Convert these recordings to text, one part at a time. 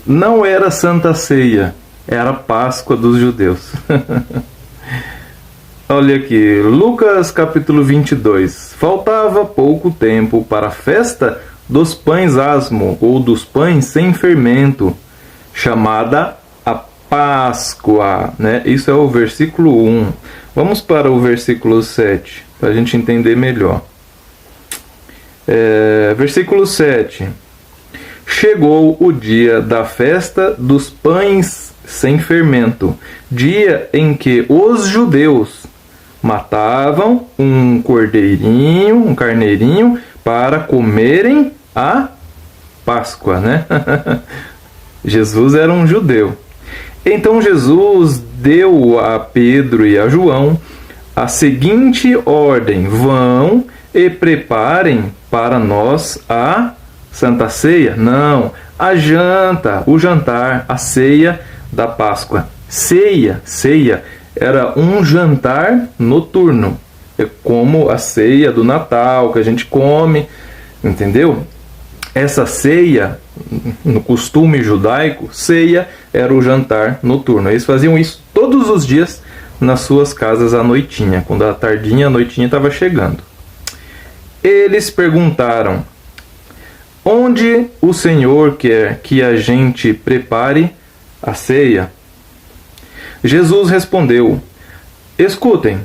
não era Santa Ceia, era Páscoa dos judeus. Olha aqui, Lucas capítulo 22. Faltava pouco tempo para a festa dos pães asmo, ou dos pães sem fermento, chamada a Páscoa, né? Isso é o versículo 1. Vamos para o versículo 7, para a gente entender melhor. Versículo 7. Chegou o dia da festa dos pães sem fermento, dia em que os judeus matavam um cordeirinho, um carneirinho, para comerem a Páscoa, né? Jesus era um judeu. Então Jesus deu a Pedro e a João a seguinte ordem: vão e preparem para nós a Santa Ceia? Não, a janta, o jantar, a ceia da Páscoa. Ceia era um jantar noturno. É como a ceia do Natal que a gente come, entendeu? Essa ceia, no costume judaico, ceia era o jantar noturno. Eles faziam isso todos os dias nas suas casas à noitinha, quando a tardinha, a noitinha estava chegando. Eles perguntaram: onde o Senhor quer que a gente prepare a ceia? Jesus respondeu: escutem,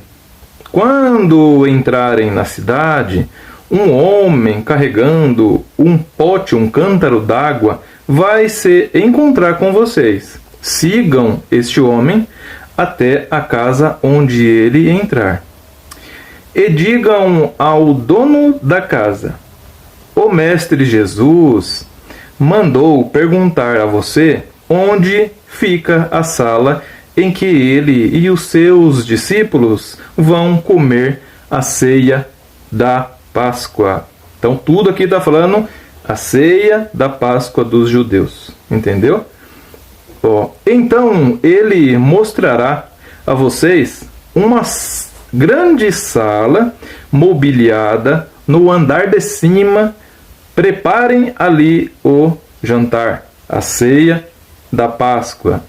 quando entrarem na cidade, um homem carregando um pote, um cântaro d'água, vai se encontrar com vocês. Sigam este homem até a casa onde ele entrar. E digam ao dono da casa: o Mestre Jesus mandou perguntar a você onde fica a sala em que ele e os seus discípulos vão comer a ceia da Páscoa. Então tudo aqui está falando a ceia da Páscoa dos judeus. Entendeu? Então ele mostrará a vocês uma grande sala mobiliada no andar de cima. Preparem ali o jantar, a ceia da Páscoa.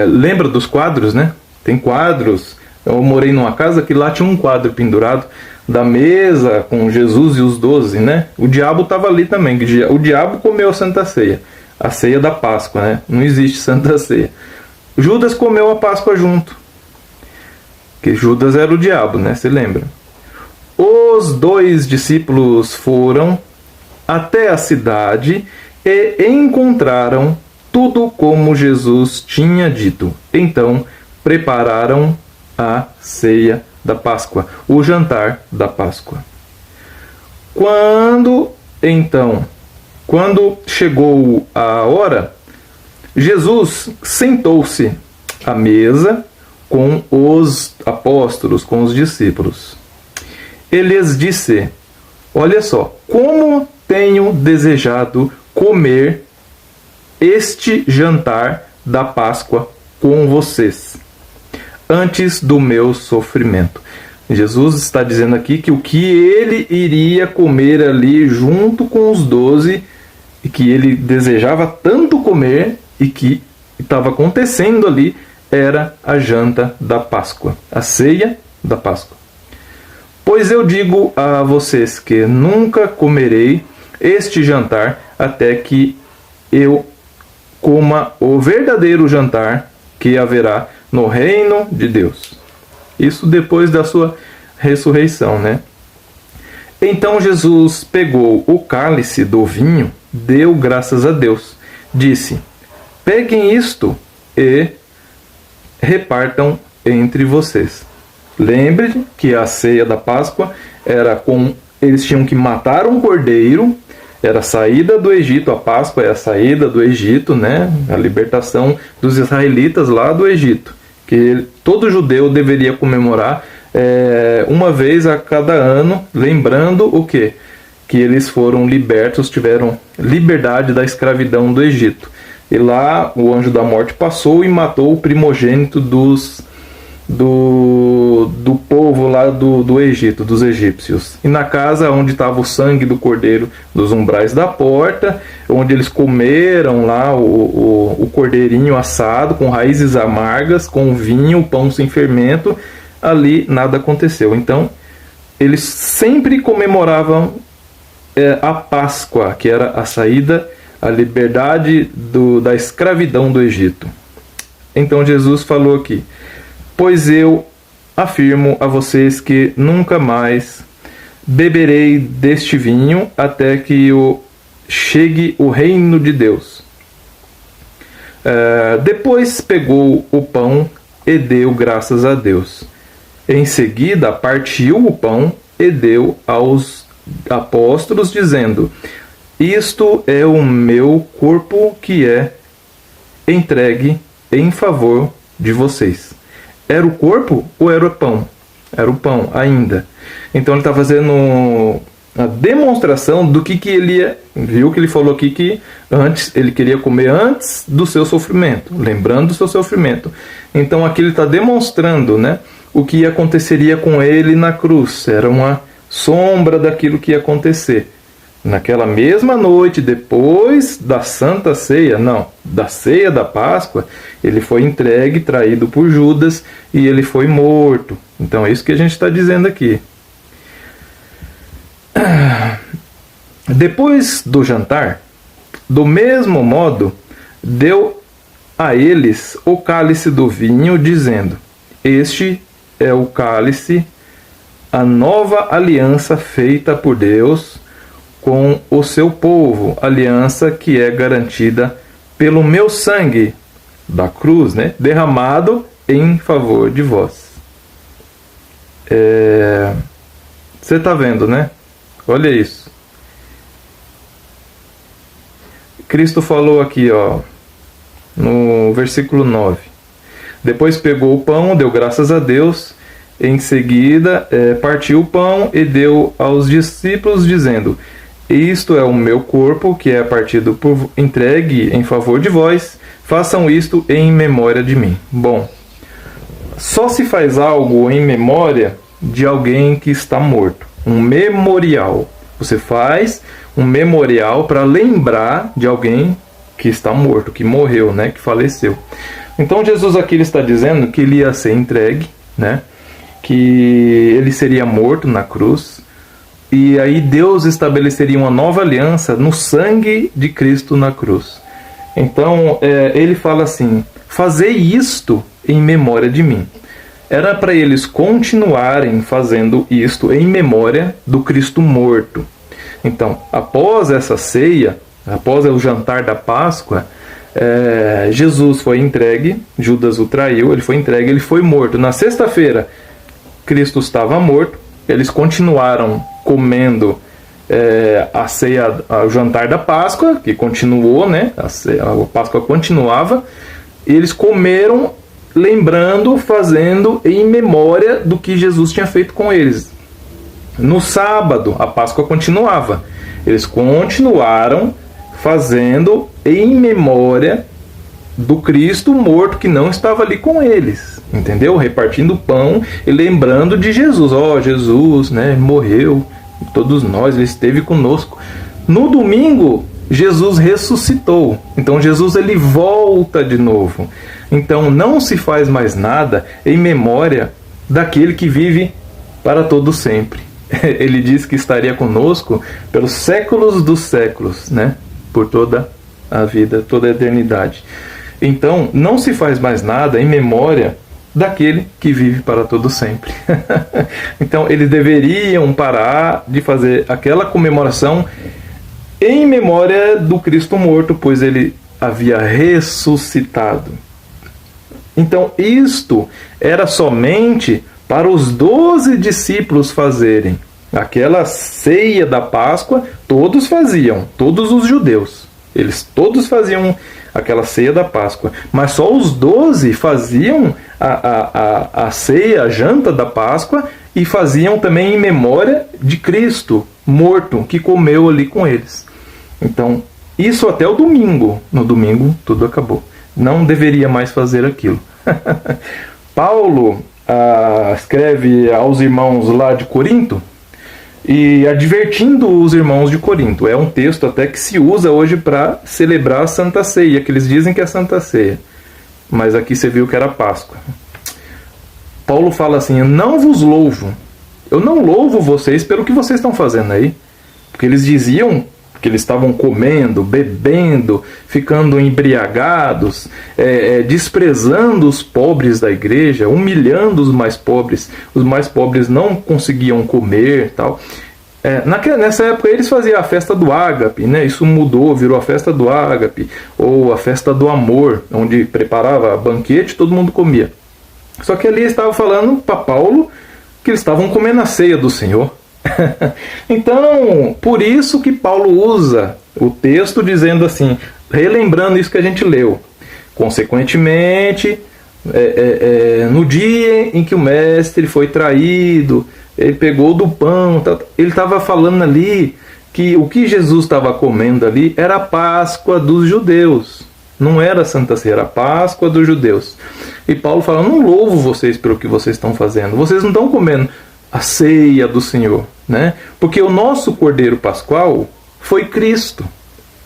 Lembra dos quadros, né? Tem quadros. Eu morei numa casa que lá tinha um quadro pendurado da mesa com Jesus e os 12, né? O diabo estava ali também. O diabo comeu a Santa Ceia, a ceia da Páscoa, né? Não existe Santa Ceia. Judas comeu a Páscoa junto, que Judas era o diabo, né? Você lembra? Os 2 discípulos foram até a cidade e encontraram tudo como Jesus tinha dito. Então prepararam a ceia da Páscoa, o jantar da Páscoa. Quando chegou a hora, Jesus sentou-se à mesa com os apóstolos, com os discípulos. Ele lhes disse: olha só, como tenho desejado comer este jantar da Páscoa com vocês, antes do meu sofrimento. Jesus está dizendo aqui que o que ele iria comer ali junto com os 12, e que ele desejava tanto comer, e que estava acontecendo ali, era a janta da Páscoa, a ceia da Páscoa. Pois eu digo a vocês que nunca comerei este jantar até que eu coma o verdadeiro jantar que haverá no reino de Deus. Isso depois da sua ressurreição, né? Então Jesus pegou o cálice do vinho, deu graças a Deus, disse: peguem isto e repartam entre vocês. Lembre que a ceia da Páscoa era com... Eles tinham que matar um cordeiro, era a saída do Egito, a Páscoa é a saída do Egito, né? A libertação dos israelitas lá do Egito, que todo judeu deveria comemorar uma vez a cada ano, lembrando o quê? Que eles foram libertos, tiveram liberdade da escravidão do Egito. E lá o anjo da morte passou e matou o primogênito do povo lá do Egito, dos egípcios. E na casa onde estava o sangue do cordeiro dos umbrais da porta, onde eles comeram lá o cordeirinho assado com raízes amargas, com vinho, pão sem fermento, ali nada aconteceu. Então, eles sempre comemoravam a Páscoa, que era a saída, a liberdade da escravidão do Egito. Então Jesus falou aqui: pois eu afirmo a vocês que nunca mais beberei deste vinho até que chegue o reino de Deus. Depois pegou o pão e deu graças a Deus. Em seguida partiu o pão e deu aos apóstolos, dizendo: isto é o meu corpo que é entregue em favor de vocês. Era o corpo ou era o pão? Era o pão ainda. Então ele está fazendo a demonstração do que ele ia. Viu que ele falou aqui que antes ele queria comer antes do seu sofrimento, lembrando do seu sofrimento. Então aqui ele está demonstrando, né, o que aconteceria com ele na cruz. Era uma sombra daquilo que ia acontecer. Naquela mesma noite, depois da Santa Ceia, da Ceia da Páscoa, ele foi entregue, traído por Judas, e ele foi morto. Então é isso que a gente está dizendo aqui. Depois do jantar, do mesmo modo, deu a eles o cálice do vinho, dizendo: este é o cálice, a nova aliança feita por Deus com o seu povo, aliança que é garantida pelo meu sangue da cruz, né, derramado em favor de vós. Você está vendo, né? Olha isso. Cristo falou aqui, no versículo 9. Depois pegou o pão, deu graças a Deus, em seguida partiu o pão e deu aos discípulos, dizendo: isto é o meu corpo, que é partido entregue em favor de vós, façam isto em memória de mim. Bom, só se faz algo em memória de alguém que está morto. Um memorial. Você faz um memorial para lembrar de alguém que está morto, que morreu, né, que faleceu. Então Jesus aqui ele está dizendo que ele ia ser entregue, né, que ele seria morto na cruz. E aí Deus estabeleceria uma nova aliança no sangue de Cristo na cruz. Então ele fala assim: fazei isto em memória de mim. Era para eles continuarem fazendo isto em memória do Cristo morto. Então, após essa ceia, após o jantar da Páscoa, Jesus foi entregue, Judas o traiu, ele foi entregue, ele foi morto. Na sexta-feira, Cristo estava morto, eles continuaram comendo a ceia, o jantar da Páscoa, que continuou, né? A Páscoa continuava, e eles comeram lembrando, fazendo em memória do que Jesus tinha feito com eles. No sábado, a Páscoa continuava. Eles continuaram fazendo em memória do Cristo morto que não estava ali com eles. Entendeu? Repartindo pão e lembrando de Jesus. Jesus, né, morreu, todos nós, ele esteve conosco. No domingo, Jesus ressuscitou. Então Jesus ele volta de novo. Então não se faz mais nada em memória daquele que vive para todo sempre. Ele diz que estaria conosco pelos séculos dos séculos, né? Por toda a vida, toda a eternidade. Então não se faz mais nada em memória daquele que vive para todo sempre. Então eles deveriam parar de fazer aquela comemoração em memória do Cristo morto, pois ele havia ressuscitado. Então isto era somente para os 12 discípulos fazerem. Aquela ceia da Páscoa, todos faziam, todos os judeus. Eles todos faziam aquela ceia da Páscoa. Mas só os 12 faziam a ceia, a janta da Páscoa, e faziam também em memória de Cristo morto, que comeu ali com eles. Então, isso até o domingo. No domingo, tudo acabou. Não deveria mais fazer aquilo. Paulo, escreve aos irmãos lá de Corinto, e advertindo os irmãos de Corinto. É um texto até que se usa hoje para celebrar a Santa Ceia, que eles dizem que é Santa Ceia, mas aqui você viu que era Páscoa. Paulo fala assim: eu não vos louvo, eu não louvo vocês pelo que vocês estão fazendo aí, porque eles diziam que eles estavam comendo, bebendo, ficando embriagados, desprezando os pobres da igreja, humilhando os mais pobres. Os mais pobres não conseguiam comer, tal. Nessa época eles faziam a festa do ágape, né? Isso mudou, virou a festa do ágape, ou a festa do amor, onde preparava banquete e todo mundo comia. Só que ali estava falando para Paulo que eles estavam comendo a ceia do Senhor. Então, por isso que Paulo usa o texto dizendo assim, relembrando isso que a gente leu. Consequentemente, no dia em que o mestre foi traído, ele pegou do pão, ele estava falando ali que o que Jesus estava comendo ali era a Páscoa dos judeus. Não era a Santa Ceia, era a Páscoa dos judeus. E Paulo fala: não louvo vocês pelo que vocês estão fazendo. Vocês não estão comendo a ceia do Senhor, né? Porque o nosso Cordeiro Pascual foi Cristo.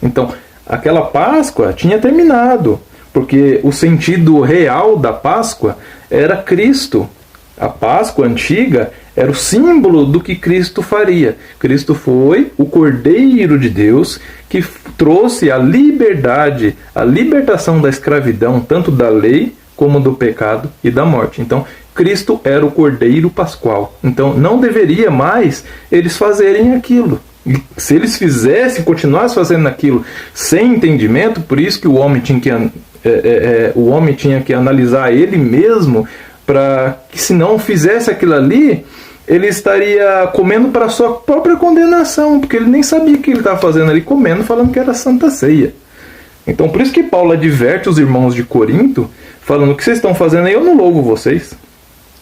Então, aquela Páscoa tinha terminado, porque o sentido real da Páscoa era Cristo. A Páscoa antiga era o símbolo do que Cristo faria. Cristo foi o Cordeiro de Deus que trouxe a liberdade, a libertação da escravidão, tanto da lei como do pecado e da morte. Então, Cristo era o Cordeiro Pascual. Então, não deveria mais eles fazerem aquilo. E se eles fizessem, continuassem fazendo aquilo sem entendimento, por isso que o homem tinha que analisar ele mesmo, para que se não fizesse aquilo ali, ele estaria comendo para a sua própria condenação, porque ele nem sabia o que ele estava fazendo ali, comendo, falando que era Santa Ceia. Então, por isso que Paulo adverte os irmãos de Corinto, falando: o que vocês estão fazendo aí, eu não louvo vocês.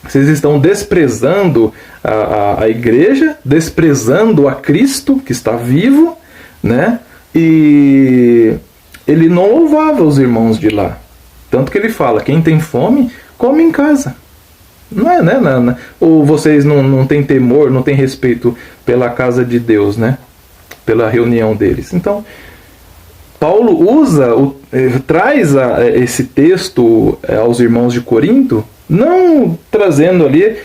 Vocês estão desprezando a igreja, desprezando a Cristo, que está vivo, né? E ele não louvava os irmãos de lá. Tanto que ele fala: quem tem fome, come em casa. Não é, né? Não. Ou vocês não têm temor, não têm respeito pela casa de Deus, né? Pela reunião deles. Então, Paulo traz esse texto aos irmãos de Corinto, não trazendo ali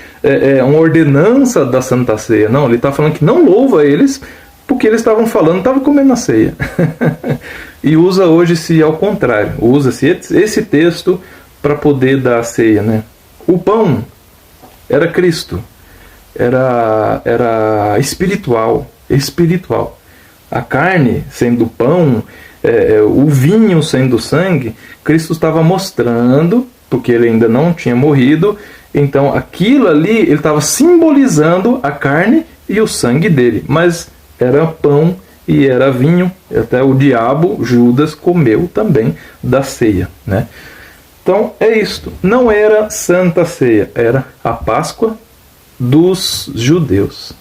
uma ordenança da Santa Ceia. Não, ele está falando que não louva eles, porque eles estavam comendo a ceia. E usa hoje-se ao contrário. Usa-se esse texto para poder dar a ceia, né? O pão era Cristo. Era espiritual. A carne sendo pão, o vinho sendo sangue, Cristo estava mostrando, porque ele ainda não tinha morrido, então aquilo ali ele estava simbolizando a carne e o sangue dele, mas era pão e era vinho. Até o diabo, Judas, comeu também da ceia, né? Então é isto, não era Santa Ceia, era a Páscoa dos judeus.